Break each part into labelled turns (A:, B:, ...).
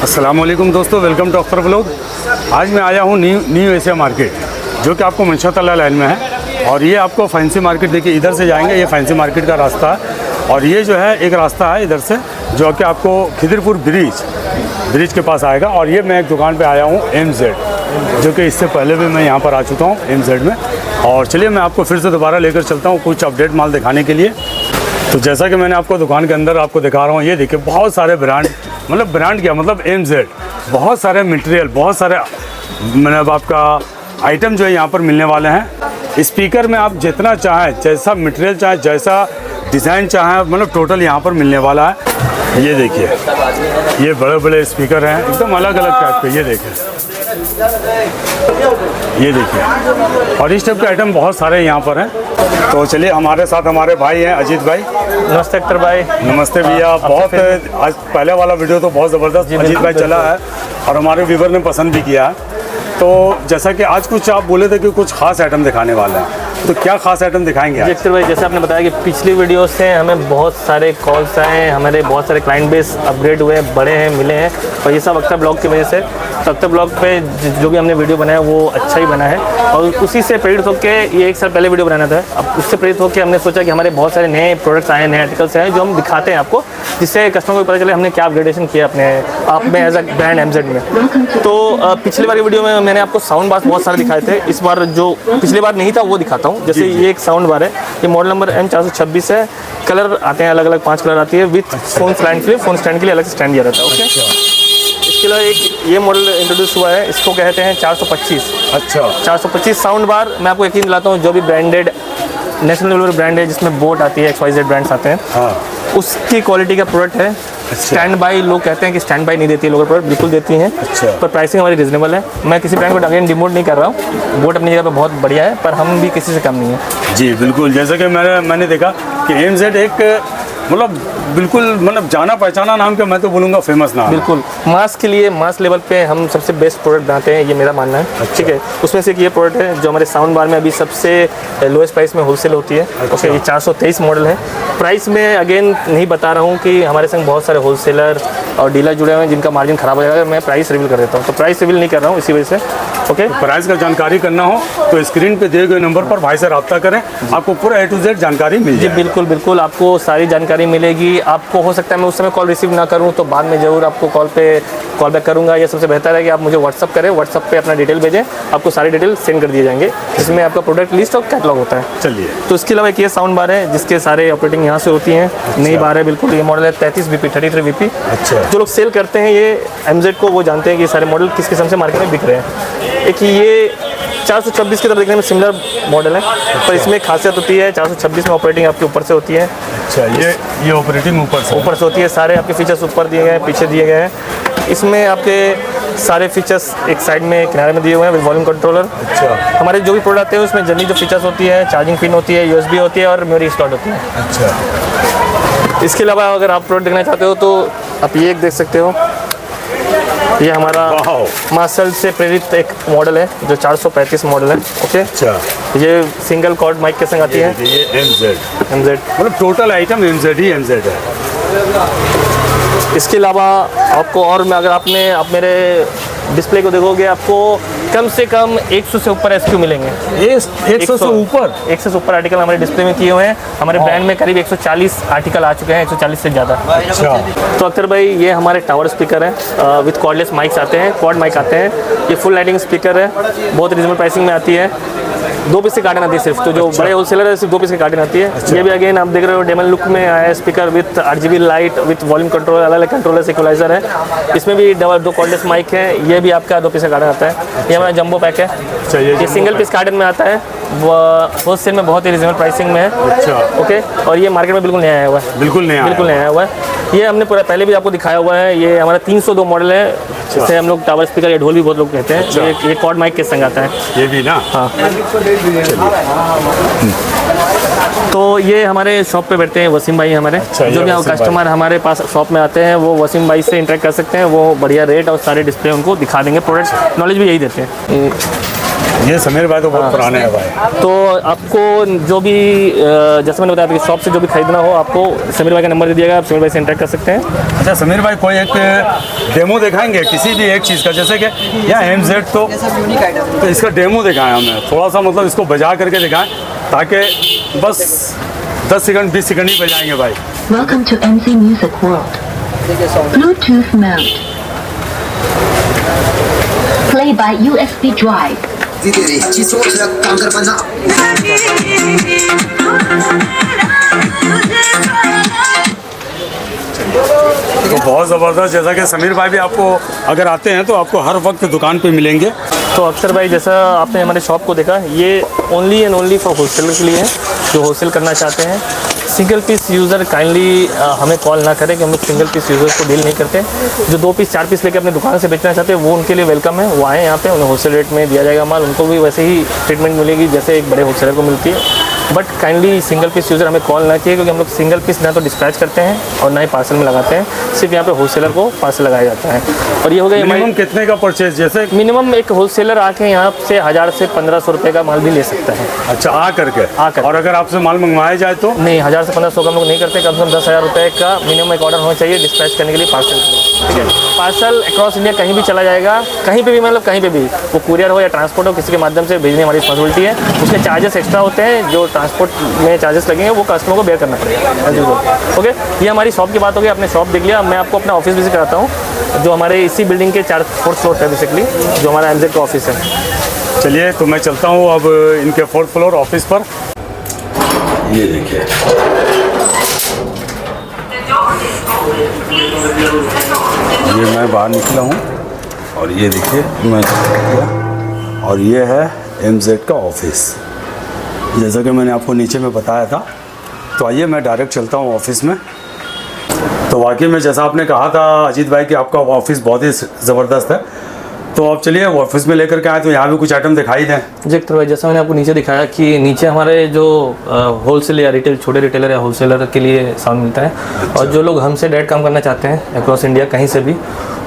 A: अस्सलामुअलैकुम दोस्तों, welcome to Akhtar vlog. आज मैं आया हूँ न्यू एशिया मार्केट, जो कि आपको मनशा तला लाइन में है। और ये आपको फैंसी मार्केट, देखिए इधर से जाएंगे, ये फैंसी मार्केट का रास्ता है। और ये जो है एक रास्ता है इधर से, जो कि आपको खिदिरपुर ब्रिज के पास आएगा। और ये मैं एक दुकान पे आया हूँ MZ, जो कि इससे पहले भी मैं यहाँ पर आ चुका हूँ MZ में। और चलिए मैं आपको फिर से दोबारा लेकर चलता हूँ कुछ अपडेट माल दिखाने के लिए। तो जैसा कि मैंने आपको दुकान के अंदर आपको दिखा रहा हूँ, ये देखिए बहुत सारे ब्रांड, मतलब ब्रांड क्या, मतलब MZ, बहुत सारे मटेरियल, बहुत सारे मतलब आपका आइटम जो है यहाँ पर मिलने वाले हैं। स्पीकर में आप जितना चाहें, जैसा मटेरियल चाहें, जैसा डिज़ाइन चाहें, मतलब टोटल यहाँ पर मिलने वाला है। ये देखिए, ये बड़े बड़े स्पीकर हैं, एकदम अलग अलग टाइप के। ये देखिए, ये देखिए, और इस टाइप के आइटम बहुत सारे यहाँ पर हैं। तो चलिए हमारे साथ हमारे भाई हैं, अजीत भाई।
B: नमस्ते अख्तर भाई।
A: नमस्ते भैया। बहुत आज पहले वाला वीडियो तो बहुत ज़बरदस्त अजीत भाई चला है और हमारे व्यूवर ने पसंद भी किया है। तो जैसा कि आज कुछ आप बोले थे कि कुछ खास आइटम दिखाने वाले हैं, तो क्या खास आइटम दिखाएंगे
B: अख्तर भाई? जैसे आपने बताया कि पिछली वीडियो से हमें बहुत सारे कॉल्स आए, हमारे बहुत सारे क्लाइंट बेस अपग्रेड हुए, बड़े हैं, मिले हैं, और ये सब अख्तर ब्लॉग की वजह से। तो अख्तर ब्लॉग पे जो भी हमने वीडियो बनाया वो अच्छा ही बना है, और उसी से प्रेरित होकर ये एक साल पहले वीडियो बनाना था। अब उससे प्रेरित होकर हमने सोचा कि हमारे बहुत सारे नए प्रोडक्ट्स आए, नए आर्टिकल्स आए, जो हम दिखाते हैं आपको, जिससे कस्टमर को पता चले हमने क्या अपग्रेडेशन किया अपने आप में एज अ ब्रांड MZ में। तो पिछली बार की वीडियो में मैंने आपको साउंड बार बहुत सारे दिखाए थे। इस बार जो पिछली बार नहीं था वो दिखाता हूँ। जैसे ये एक साउंड बार है, ये मॉडल नंबर M426 है। कलर आते हैं अलग अलग, 5 कलर आती है विथ फोन स्टैंड के लिए। फोन स्टैंड के लिए अलग से स्टैंड दिया रहता है। ओके, इसके अलावा एक ये मॉडल इंट्रोड्यूस हुआ है, इसको कहते हैं 425। अच्छा, 425 साउंड बार। मैं आपको यकीन दिलाता हूँ, जो भी ब्रांडेड नेशनल लेवल ब्रांड है, जिसमें बोट आती है, XYZ ब्रांड्स आते हैं, हाँ, उसकी क्वालिटी का प्रोडक्ट है। स्टैंड बाई, लोग कहते हैं कि स्टैंड बाई नहीं देती है, लोग प्रोडक्ट बिल्कुल देती हैं। अच्छा। पर प्राइसिंग हमारी रीजनेबल है। मैं किसी ब्रांड को अगेन डिमोट नहीं कर रहा हूँ, बोट अपनी जगह पे बहुत बढ़िया है, पर हम भी किसी से कम नहीं है। जी बिल्कुल, जैसे कि मैंने देखा कि MZ एक मतलब बिल्कुल मतलब जाना पहचाना नाम के, मैं तो बोलूँगा फेमस नाम। बिल्कुल, मास के लिए, मास लेवल पे हम सबसे बेस्ट प्रोडक्ट बनाते हैं, ये मेरा मानना है। अच्छा। ठीक है, उसमें से एक ये प्रोडक्ट है जो हमारे साउंड बार में अभी सबसे लोएस्ट प्राइस में होलसेल होती है। अच्छा। ओके, ये 423 मॉडल है। प्राइस में अगेन नहीं बता रहा हूँ कि हमारे संग बहुत सारे होलसेलर और डीलर जुड़े हुए हैं जिनका मार्जिन खराब हो जाएगा। मैं प्राइस रिवील कर देता हूँ, तो प्राइस रिवील नहीं कर रहा हूँ इसी वजह से। ओके, तो प्राइस का जानकारी करना हो तो स्क्रीन पे दिए गए नंबर पर भाई से रब्ता करें, आपको पूरा A to Z जानकारी मिल जाएगी। जी बिल्कुल बिल्कुल, आपको सारी जानकारी मिलेगी। आपको हो सकता है मैं उस समय कॉल रिसीव ना करूं, तो बाद में ज़रूर आपको कॉल बैक करूंगा। या सबसे बेहतर है कि आप मुझे व्हाट्सअप करें, व्हाट्सअप पे अपना डिटेल भेजें, आपको सारी डिटेल सेंड कर दिए जाएंगे, जिसमें आपका प्रोडक्ट लिस्ट और कैटलॉग होता है। चलिए, तो इसके अलावा एक ये साउंड बार है जिसके सारे ऑपरेटिंग यहाँ से होती हैं। अच्छा। नई बार है बिल्कुल, ये मॉडल है 33 BP 33 BP। अच्छा। जो लोग सेल करते हैं ये MZ को, वो जानते हैं कि ये सारे मॉडल किस किस्म से मार्केट में बिक रहे हैं। एक ये 426 की तरफ देखने में सिमिलर मॉडल है, पर इसमें खासियत होती है 426 में ऑपरेटिंग आपके ऊपर से होती है। अच्छा, ये ऑपरेटिंग ऊपर से होती है। सारे आपके फीचर्स ऊपर दिए गए हैं, पीछे दिए गए हैं। इसमें आपके सारे फीचर्स एक साइड में किनारे में दिए हुए हैं विद वॉल्यूम कंट्रोलर। अच्छा। हमारे जो भी प्रोडक्ट आते हैं उसमें जनरली जो फीचर्स होती है, चार्जिंग पिन होती है, USB होती है और मेमोरी स्लॉट होती है। अच्छा। इसके अलावा अगर आप प्रोडक्ट देखना चाहते हो तो आप ये एक देख सकते हो, ये हमारा मार्शल से प्रेरित एक मॉडल है जो 435 मॉडल है। ओके। अच्छा। ये सिंगल कॉर्ड माइक के संग आती है। ये MZ मतलब टोटल आइटम MZ है। इसके अलावा आपको और मैं, अगर आप मेरे डिस्प्ले को देखोगे, आपको कम से कम 100 से ऊपर SKU मिलेंगे। 100 से ऊपर? 100 से ऊपर आर्टिकल हमारे डिस्प्ले में किए हुए हैं। हमारे ब्रांड में करीब 140 आर्टिकल आ चुके हैं, 140 से ज़्यादा। अच्छा। तो अख्तर भाई, ये हमारे टावर स्पीकर है विथ कॉर्डलेस माइक्स आते हैं, क्वाड माइक आते हैं। ये फुल लाइटिंग स्पीकर है, बहुत रीजनेबल प्राइसिंग में आती है। 2 पीस की कार्टन आती है सिर्फ, तो जो अच्छा। बड़े होलसेलर है सिर्फ 2 पीस की कार्टन आती है। अच्छा। ये भी अगेन आप देख रहे हो डेमन लुक में आया है, speaker with RGB light with volume control, अलग अलग कंट्रोलर इक्वलाइजर है। इसमें भी 2 कॉर्डलेस माइक है। ये भी आपका 2 पीस का कार्टन आता है। ये हमारा जंबो पैक है। अच्छा। ये सिंगल पीस कार्टन में आता है, वो होलसेल में बहुत ही रीजनेबल प्राइसिंग में है। अच्छा। ओके, और ये मार्केट में बिल्कुल नया आया हुआ है। बिल्कुल नया आया हुआ है। ये हमने पूरा पहले भी आपको दिखाया हुआ है। ये हमारा 302 मॉडल है, जिसे हम लोग टावर स्पीकर या ढोल भी बहुत लोग कहते हैं। अच्छा। ये कॉर्ड माइक के संग आता है। ये भी ना? हाँ। तो ये हमारे शॉप पे बैठते हैं वसीम भाई हमारे। अच्छा, जो भी कस्टमर हमारे पास शॉप में आते हैं वो वसीम भाई से इंटरेक्ट कर सकते हैं। वो बढ़िया रेट और सारे डिस्प्ले उनको दिखा देंगे, प्रोडक्ट नॉलेज भी यही देते हैं।
A: ये समीर भाई तो बहुत पुराने हैं भाई।
B: तो आपको जो भी जैसे मैंने बताया शॉप से जो भी खरीदना हो, आपको समीर भाई का नंबर दे दिया गया, आप समीर भाई से इंटरेक्ट कर सकते हैं।
A: अच्छा समीर भाई, कोई एक डेमो दिखाएंगे किसी भी एक चीज़ का, जैसे कि यहाँ MZ तो इसका डेमो दिखाएं हमें थोड़ा सा, मतलब इसको बजा करके दिखाएं, ताकि बस 10 सेकंड 20 सेकंड ही बजाएंगे भाई।
C: Welcome to MC Music World. Bluetooth mode. Play by USB drive.
D: तेरी सोच रख कांकर बना।
A: तो बहुत ज़बरदस्त, जैसा कि समीर भाई भी आपको अगर आते हैं तो आपको हर वक्त दुकान पे मिलेंगे।
B: तो अक्सर भाई जैसा आपने हमारे शॉप को देखा, ये only and only for wholesaler के लिए है, जो होलसेल करना चाहते हैं। सिंगल पीस यूज़र काइंडली हमें कॉल ना करें कि हम लोग सिंगल पीस यूज़र्स को डील नहीं करते। जो 2 पीस 4 पीस लेके अपने दुकान से बेचना चाहते हैं वो उनके लिए वेलकम है, वो आएँ यहाँ पे, उन्हें होलसेल रेट में दिया जाएगा माल, उनको भी वैसे ही ट्रीटमेंट मिलेगी जैसे एक बड़े होलसेलर को मिलती है। But kindly single piece user हमें कॉल ना किए, क्योंकि हम लोग सिंगल पीस ना तो डिस्पैच करते हैं और ना ही पार्सल में लगाते हैं, सिर्फ यहाँ पे होलसेलर को पार्सल लगाया जाता है। और ये हो गया
A: मिनिमम कितने का परचेज, जैसे
B: मिनिमम एक होलसेलर आके यहाँ से 1000 से 1500 रुपये का माल भी ले सकता है।
A: अच्छा आकर और अगर आपसे माल मंगवाया जाए तो
B: नहीं, 1000 से 1500 का हम लोग नहीं करते, कम से कम 10,000 रुपये का मिनिमम एक ऑर्डर होना चाहिए डिस्पैच करने के लिए पार्सल। ठीक है, पार्सल अक्रॉस इंडिया कहीं भी चला जाएगा, कहीं पे भी, मतलब कहीं पे भी, वो कुरियर हो या ट्रांसपोर्ट हो, किसी के माध्यम से भेजने हमारी रिस्पॉन्सिबिलिटी है। उसके चार्जेस एक्स्ट्रा होते हैं, जो ट्रांसपोर्ट में चार्जेस लगेंगे वो कस्टमर को बेयर करना पड़ेगा। ओके, ये हमारी शॉप की बात होगी। आपने शॉप देख लिया, मैं आपको अपना ऑफिस विजिट कराता हूँ, जो हमारे इसी बिल्डिंग के 4th फ्लोर है बेसिकली, जो हमारा MZ का ऑफिस है।
A: चलिए तो मैं चलता हूँ अब इनके 4th फ्लोर ऑफिस पर। ये देखिए, ये मैं बाहर निकला हूँ और ये देखिए मैं, और ये है MZ का ऑफिस, जैसा कि मैंने आपको नीचे में बताया था। तो आइए मैं डायरेक्ट चलता हूँ ऑफिस में। तो वाकई में जैसा आपने कहा था अजीत भाई कि आपका ऑफिस बहुत ही ज़बरदस्त है, तो आप चलिए ऑफिस में लेकर के आए, तो यहाँ भी कुछ आइटम दिखाई दें।
B: जी अख्तर भाई, जैसा मैंने आपको नीचे दिखाया कि नीचे हमारे जो होलसेल या रिटेल, छोटे रिटेलर या होलसेलर के लिए सामान मिलता है। अच्छा। और जो लोग हमसे डायरेक्ट काम करना चाहते हैं अक्रॉस इंडिया कहीं से भी,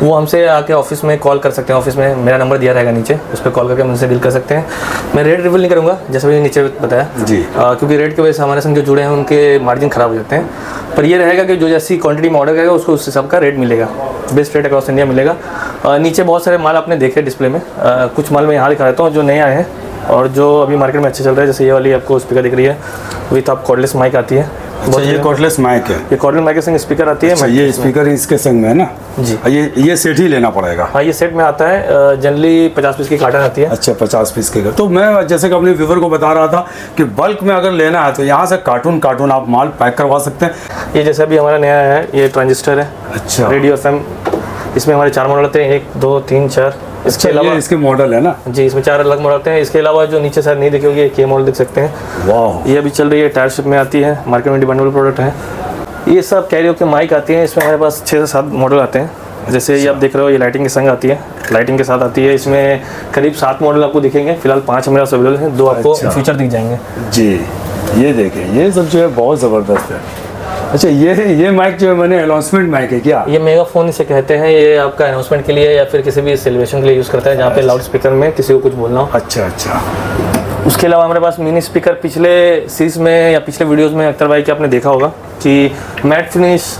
B: वो हमसे आके ऑफिस में कॉल कर सकते हैं। ऑफिस में मेरा नंबर दिया रहेगा नीचे, उस पर कॉल करके हम उनसे डील कर सकते हैं। मैं रेट रिवील नहीं करूँगा, जैसे मैंने नीचे बताया जी, क्योंकि रेट की वजह से हमारे संग जो जुड़े हैं उनके मार्जिन ख़राब हो जाते हैं। पर ये रहेगा कि जो जैसी क्वांटिटी में ऑर्डर करेगा उसको उस हिसाब का रेट मिलेगा, बेस्ट रेट अक्रॉस इंडिया मिलेगा। नीचे बहुत सारे माल आपने देखे डिस्प्ले में, कुछ माल मैं यहाँ दिखा देता हूँ जो नए आए हैं और जो अभी मार्केट में अच्छे चल रहे हैं। जैसे ये वाली आपको स्पीकर दिख रही है, विथ आप कॉर्डलेस माइक आती है।
A: अच्छा, ये कॉर्डलेस माइक है,
B: ये कॉर्डलेस माइक के संग स्पीकर आती है।
A: अच्छा, ये स्पीकर इसके संग में है ना
B: जी।
A: ये सेट ही लेना पड़ेगा।
B: हाँ, ये सेट में आता है, जनरली 50 पीस की कार्टन आती है।
A: अच्छा, 50 पीस के। तो मैं जैसे कि अपने व्यूवर को बता रहा था कि बल्क में अगर लेना है तो यहाँ से कार्टून आप माल पैक करवा सकते हैं।
B: ये जैसे अभी हमारा नया है, ये ट्रांजिस्टर है।
A: अच्छा,
B: रेडियो FM, इसमें हमारे 4 मॉडल आते हैं, 1 2 3 4। इसके अलावा
A: इसके मॉडल है ना
B: जी, इसमें 4 अलग मॉडल आते हैं। इसके अलावा जो नीचे शायद नहीं दिखे होगी, एक ये मॉडल देख सकते हैं।
A: वाह,
B: ये अभी चल रही है, टायर शिप में आती है, मार्केट में डिमांडेबल प्रोडक्ट है। ये सब कैरियो के माइक आती हैं, इसमें हमारे पास 6 से 7 मॉडल आते हैं। जैसे ये आप देख रहे हो, ये लाइटिंग के संग आती है, लाइटिंग के साथ आती है। इसमें करीब 7 मॉडल आपको दिखेंगे, फिलहाल 5 हमारे पास अवेलेबल हैं, 2 आपको फ्यूचर दिख जाएंगे
A: जी। ये देखिए, ये सब जो है बहुत ज़बरदस्त है। अच्छा, ये माइक जो है मैंने अनाउंसमेंट माइक है क्या?
B: ये मेगाफोन इसे कहते हैं। ये आपका अनाउंसमेंट के लिए या फिर किसी भी सेलिब्रेशन के लिए यूज़ करता है, जहाँ पे लाउड स्पीकर में किसी को कुछ बोलना हो।
A: अच्छा अच्छा।
B: उसके अलावा हमारे पास मिनी स्पीकर, पिछले सीरीज़ में या पिछले वीडियोस में अख्तर भाई के आपने देखा होगा कि मैट फिनिश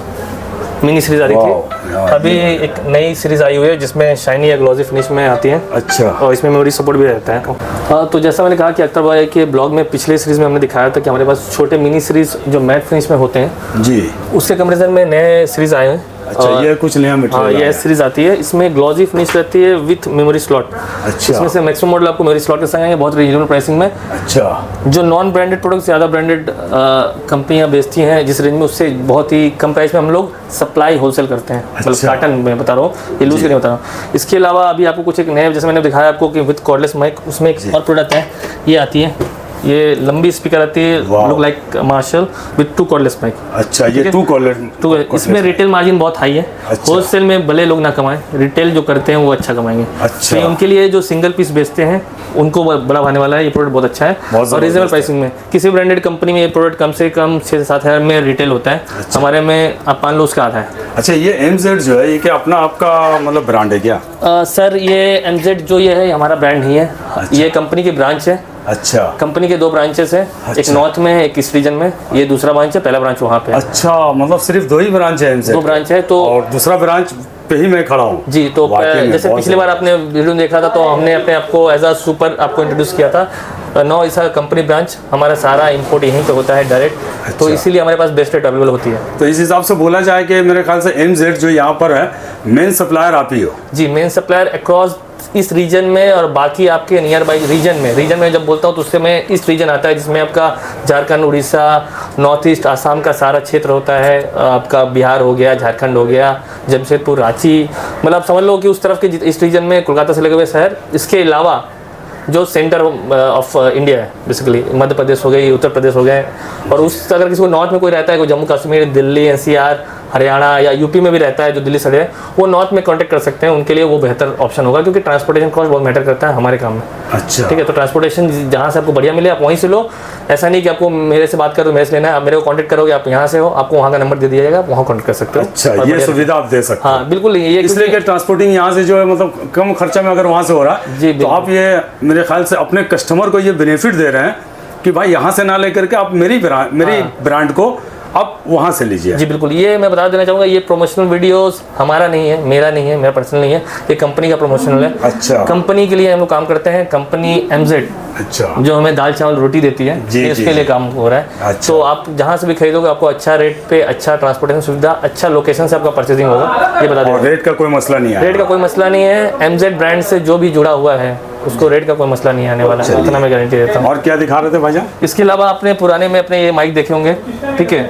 B: मिनी सीरीज आ रही थी। अभी एक नई सीरीज आई हुई है जिसमें शाइनी या ग्लॉसी फिनिश में आती है।
A: अच्छा,
B: और इसमें मेमोरी सपोर्ट भी रहता है। तो जैसा मैंने कहा कि अख्तर भाई के ब्लॉग में पिछले सीरीज में हमने दिखाया था कि हमारे पास छोटे मिनी सीरीज जो मैट फिनिश में होते हैं
A: जी,
B: उसके कंपेरिजन में नए सीरीज आए हैं।
A: अच्छा, ये कुछ नया मटेरियल।
B: हाँ, ये सीरीज आती है, इसमें ग्लॉसी फिनिश रहती है विथ मेमोरी स्लॉट।
A: अच्छा,
B: इसमें से मैक्सिमम मॉडल आपको मेमोरी स्लॉट के संग आएंगे, बहुत रीजनेबल प्राइसिंग में।
A: अच्छा,
B: जो नॉन ब्रांडेड प्रोडक्ट्स ज़्यादा ब्रांडेड कंपनियां बेचती हैं जिस रेंज में, उससे बहुत ही कम प्राइस में हम लोग सप्लाई होलसेल करते हैं। मतलब कार्टन में बता रहा हूँ, ये लूज के नहीं बता रहा हूँ। इसके अलावा अभी आपको कुछ एक नए, जैसे मैंने दिखाया आपको कि विथ कॉर्डलेस माइक, उसमें एक और प्रोडक्ट है, ये आती है, ये लंबी स्पीकर आती है, look like marshal with 2 cordless mic.
A: अच्छा, ये 2 कॉर्डलेस।
B: तो इसमें रिटेल मार्जिन बहुत हाई है।
A: अच्छा,
B: होलसेल में भले लोग ना कमाएं, रिटेल जो करते हैं वो अच्छा कमाएंगे।
A: अच्छा,
B: तो उनके लिए जो सिंगल पीस बेचते हैं उनको बड़ा भाने वाला है। ये प्रोडक्ट बहुत अच्छा है
A: बहुत
B: और रीजनेबल
A: ज़बरदस्त
B: प्राइसिंग में। किसी ब्रांडेड कंपनी में ये प्रोडक्ट कम से कम 6 से 7 हज़ार में रिटेल होता है। हमारे में आप मान लो उसका आधा है।
A: अच्छा, ये MZ जो है ये क्या अपना आपका मतलब ब्रांड है क्या?
B: सर ये MZ जो ये है हमारा ब्रांड नहीं है, ये कंपनी की ब्रांच है।
A: अच्छा
B: कंपनी के 2 ब्रांचेस हैं, एक नॉर्थ में है, एक इस रीजन में। ये दूसरा ब्रांच है, पहला ब्रांच वहाँ पे है।
A: अच्छा, मतलब सिर्फ 2 ही ब्रांच है MZ?
B: 2 ब्रांच है। तो
A: और दूसरा ब्रांच पे ही मैं खड़ा हूँ
B: जी। तो
A: वाकई में
B: जैसे
A: बहुत
B: पिछली बार आपने वीडियो देखा था तो हमने अपने आपको एज अ सुपर आपको इंट्रोड्यूस किया था। नौ इसका कंपनी ब्रांच, हमारा सारा इंपोर्ट यहीं पे होता है डायरेक्ट। तो इसीलिए हमारे पास बेस्ट रेट अवेलेबल होती है।
A: तो इस हिसाब से बोला जाए कि मेरे ख्याल से MZ जो यहाँ पर है मेन सप्लायर आप ही हो?
B: जी, मेन सप्लायर अक्रॉस इस रीजन में और बाकी आपके नियर बाई रीजन में जब बोलता हूँ तो उससे मैं इस रीजन आता है जिसमें आपका झारखंड, उड़ीसा, नॉर्थ ईस्ट, आसाम का सारा क्षेत्र होता है। आपका बिहार हो गया, झारखंड हो गया, जमशेदपुर, रांची, मतलब आप समझ लो कि उस तरफ के इस रीजन में कोलकाता से लगे हुए शहर। इसके अलावा जो सेंटर ऑफ इंडिया है बेसिकली मध्य प्रदेश हो गई, उत्तर प्रदेश हो गए, और उस अगर किसी को नॉर्थ में कोई रहता है, कोई जम्मू कश्मीर, दिल्ली, NCR, हरियाणा या यूपी में भी रहता है जो दिल्ली से है, वो नॉर्थ में कांटेक्ट कर सकते हैं। उनके लिए वो बेहतर ऑप्शन होगा क्योंकि ट्रांसपोर्टेशन कॉस्ट बहुत मैटर करता है हमारे काम में।
A: अच्छा,
B: ठीक है, तो ट्रांसपोर्टेशन जहाँ से आपको बढ़िया मिले आप वहीं से लो। ऐसा नहीं कि आपको मेरे से बात करो मेरे से लेना है। आप मेरे को कांटेक्ट करोगे, आप यहाँ से हो, आपको वहाँ का नंबर दे दिया जाएगा, आप वहाँ कांटेक्ट कर सकते हो।
A: अच्छा, ये सुविधा आप दे सकते हो?
B: हाँ बिल्कुल। ये
A: इसलिए कि ट्रांसपोर्टिंग यहाँ से जो है मतलब कम खर्चा में अगर वहाँ से हो रहा है
B: जी,
A: तो आप ये मेरे ख्याल से अपने कस्टमर को ये बेनिफिट दे रहे हैं कि भाई यहाँ से ना लेकर के आप मेरी ब्रांड को आप वहाँ से लीजिए।
B: जी बिल्कुल। ये मैं बता देना चाहूँगा, ये प्रोमोशनल वीडियोस हमारा नहीं है, मेरा नहीं है, मेरा पर्सनल नहीं है, ये कंपनी का प्रोमोशनल है।
A: अच्छा,
B: कंपनी के लिए हम लोग काम करते हैं। कंपनी MZ
A: अच्छा,
B: जो हमें दाल चावल रोटी देती है,
A: जी,
B: ये उसके लिए काम हो रहा है।
A: अच्छा।
B: तो आप जहाँ से भी खरीदोगे आपको अच्छा रेट पे, अच्छा ट्रांसपोर्टेशन सुविधा, अच्छा लोकेशन से आपका परचेजिंग होगा, ये बता
A: और
B: दें।
A: रेट का कोई मसला नहीं है?
B: रेट का कोई मसला नहीं है। MZ ब्रांड से जो भी जुड़ा हुआ है उसको रेट का कोई मसला नहीं आने वाला है, इतना मैं गारंटी देता हूँ।
A: और क्या दिखा रहे थे भाईजान?
B: इसके अलावा आपने पुराने में अपने ये माइक देखे होंगे, ठीक है।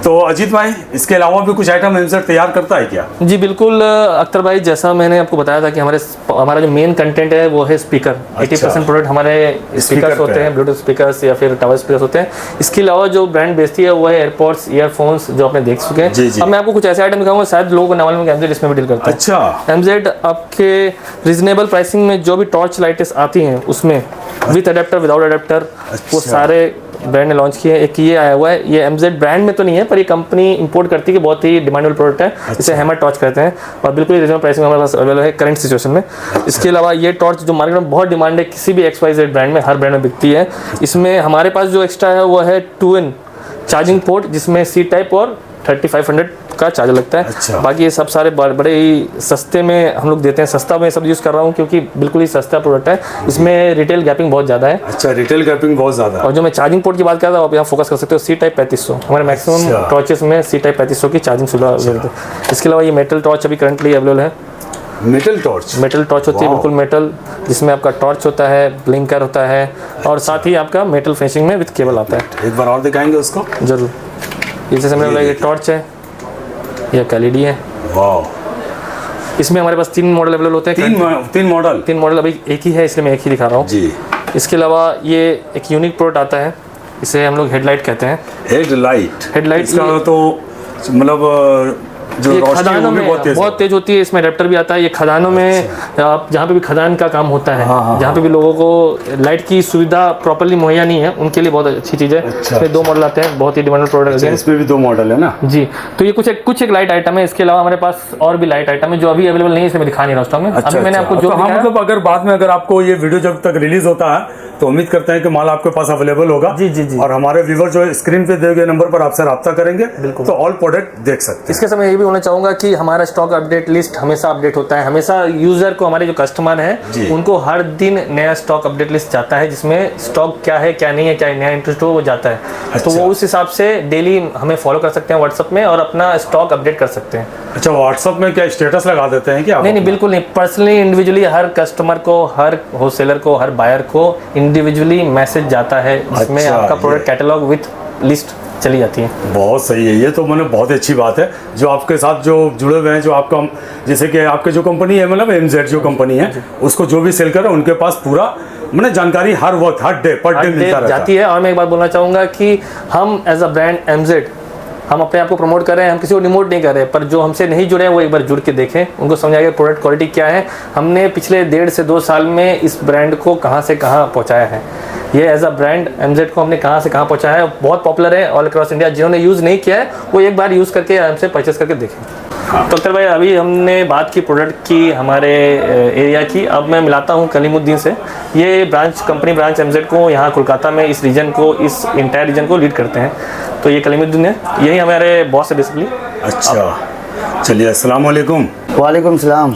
A: तो अजीत भाई, इसके अलावा भी कुछ आइटम MZ तैयार करता है क्या?
B: जी बिल्कुल अख्तर भाई, जैसा मैंने आपको बताया था कि हमारा जो मेन कंटेंट है वो है स्पीकर। 80% प्रोडक्ट हमारे स्पीकर्स होते हैं, ब्लूटूथ स्पीकर्स या फिर टावर स्पीकर्स होते हैं। इसके अलावा जो ब्रांड बेचती है वो है एयरपॉड्स, ईयरफोन्स, जो आपने देख चुके हैं। अब मैं आपको कुछ ऐसे आइटम दिखाऊंगा, शायद लोगों को ना मालूम है कि MZ इसमें भी डील करता है।
A: अच्छा,
B: MZ आपके रीजनेबल प्राइसिंग में जो भी टॉर्च लाइट्स आती हैं उसमें विद अडेप्टर, विदाउट अडेप्टर, वो सारे ब्रांड ने लॉन्च किए हैं। एक ये आया हुआ है, ये MZ ब्रांड में तो नहीं है पर ये कंपनी इंपोर्ट करती है कि बहुत ही डिमांडेबल प्रोडक्ट है। इसे हैमर टॉर्च कहते हैं और बिल्कुल रीजनेबल प्राइसिंग में हमारे पास अवेलेबल है करंट सिचुएशन में। इसके अलावा ये टॉर्च जो मार्केट में बहुत डिमांड है, किसी भी XYZ ब्रांड में, हर ब्रांड में बिकती है। इसमें हमारे पास जो एक्स्ट्रा है वो है 2 चार्जिंग पोर्ट, जिसमें C टाइप और 3500 का चार्जर लगता है।
A: अच्छा।
B: बाकी ये सब सारे बड़े ही सस्ते में हम लोग देते हैं। सस्ता मैं सब यूज़ कर रहा हूँ क्योंकि बिल्कुल ही सस्ता प्रोडक्ट है, इसमें रिटेल गैपिंग बहुत ज़्यादा है।
A: अच्छा, रिटेल गैपिंग बहुत ज़्यादा है।
B: और जो मैं चार्जिंग पोर्ट की बात कर रहा हूँ आप यहाँ फोकस कर सकते हो, C टाइप 3500 हमारे मैक्सिमम
A: अच्छा।
B: टॉर्चेस में C टाइप 3500 की चार्जिंग सुविधा अवेलेबल है। इसके अलावा ये मेटल टॉर्च अभी करंटली अवेलेबल है।
A: Metal torch?
B: मेटल टॉर्च होती है, बिल्कुल मेटल, जिसमें आपका टॉर्च होता है, ब्लिंकर होता है और साथ ही आपका मेटल फिनिशिंग में विद केबल आता है।
A: एक बार और दिखाएंगे उसको?
B: जरूर। ये जैसे मैंने बोला ये टॉर्च है, ये LED है।
A: वाह,
B: इसमें हमारे पास 3 मॉडल अवेलेबल होते हैं।
A: तीन मॉडल?
B: अभी एक ही है इसलिए मैं एक ही दिखा रहा हूँ
A: जी।
B: इसके अलावा ये एक यूनिक प्रोडक्ट आता है, इसे हम लोग हेडलाइट कहते हैं।
A: हेडलाइट इसका तो मतलब जो
B: ये
A: रोशनी
B: खदानों
A: वो भी
B: में बहुत तेज होती है। इसमें अडेप्टर भी आता है। ये खदानों में आप जहाँ पे भी खदान का काम होता है, जहाँ पे भी लोगों को लाइट की सुविधा प्रॉपर्ली मुहैया नहीं है, उनके लिए बहुत अच्छी चीज़ है। इसमें 2 मॉडल आते हैं, बहुत ही डिमांडेड प्रोडक्ट है।
A: इसमें भी 2 मॉडल है ना? जी।
B: तो ये कुछ एक लाइट आइटम है। इसके अलावा हमारे पास और भी लाइट आइटम है जो अभी अवेलेबल नहीं है, इसलिए मैं दिखा नहीं रहा स्टॉक में। अभी मैंने आपको जो
A: मतलब अगर बाद में अगर आपको ये वीडियो जब तक रिलीज होता है तो उम्मीद करते हैं कि माल आपके पास अवेलेबल होगा।
B: जी। और
A: हमारे व्यूवर जो स्क्रीन पे दिए गए नंबर पर आपसे रब्ता करेंगे तो ऑल प्रोडक्ट देख सकते हैं।
B: इसके समय ये भी बोलना चाहूँगा कि हमारा स्टॉक अपडेट लिस्ट हमेशा अपडेट होता है। हमेशा यूजर को, हमारे जो कस्टमर हैं उनको हर दिन नया स्टॉक अपडेट लिस्ट जाता है, जिसमें स्टॉक क्या है, क्या नहीं है, क्या नया इंटरेस्ट हो वो जाता है। तो वो उस हिसाब से डेली हमें फॉलो कर सकते हैं व्हाट्सएप में और अपना स्टॉक अपडेट कर सकते हैं।
A: अच्छा, व्हाट्सएप में क्या स्टेटस लगा देते हैं क्या?
B: नहीं, बिल्कुल नहीं। पर्सनली इंडिविजुअली हर कस्टमर को, हर होलसेलर को, हर बायर को इंडिविजुअली मैसेज जाता है, जिसमें आपका प्रोडक्ट कैटलॉग विथ लिस्ट चली जाती है।
A: बहुत सही है, ये तो मैंने बहुत अच्छी बात है। जो आपके साथ जो जुड़े हुए हैं, जो आपका जैसे कि आपके जो कंपनी है मतलब MZ जो कंपनी है उसको जो भी सेल करे उनके पास पूरा मैंने जानकारी हर वक्त, हर डे पर डे मिलता रहता
B: जाती है। और मैं एक बात बोलना चाहूँगा कि हम एज अ ब्रांड MZ हम अपने आप को प्रमोट कर रहे हैं, हम किसी को डिमोट नहीं कर रहे, पर जो हमसे नहीं जुड़े हैं वो एक बार जुड़ के देखें, उनको समझ आएगा प्रोडक्ट क्वालिटी क्या है। हमने पिछले 1.5 से 2 साल में इस ब्रांड को कहाँ से कहाँ पहुँचाया है। ये एज अ ब्रांड MZ को हमने कहाँ से कहाँ पहुँचाया है, बहुत पॉपुलर है ऑल अक्रॉस इंडिया। जिन्होंने यूज़ नहीं किया है वो एक बार यूज़ करके हमसे परचेस करके देखें। तो डॉक्टर भाई, अभी हमने बात की प्रोडक्ट की, हमारे एरिया की। अब मैं मिलाता हूँ कलीमुद्दीन से। ये कंपनी ब्रांच MZ को यहाँ कोलकाता में इस रीजन को, इस इंटायर रीजन को लीड करते हैं। तो ये कलीमुद्दीन है, यही हमारे बॉस है बेसिकली।
A: अच्छा, चलिए, अस्सलाम वालेकुम।
E: वालेकुम सलाम।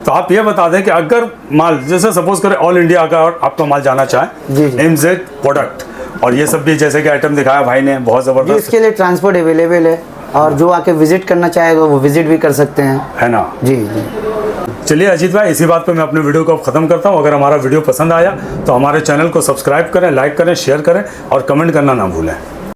A: तो आप ये बता दें कि अगर माल, जैसे सपोज करें ऑल इंडिया का आपका माल जाना चाहे,
E: जी जी।
A: MZ प्रोडक्ट और ये सब भी जैसे कि आइटम दिखाया भाई ने, बहुत
E: जी,
A: ज़बरदस्त
E: इसके लिए ट्रांसपोर्ट अवेलेबल है और जो आके विजिट करना चाहेगा वो विजिट भी कर सकते हैं।
A: है ना।
E: जी जी।
A: चलिए अजीत भाई, इसी बात पे मैं अपने वीडियो को अब ख़त्म करता हूँ। अगर हमारा वीडियो पसंद आया तो हमारे चैनल को सब्सक्राइब करें, लाइक करें, शेयर करें और कमेंट करना ना भूलें।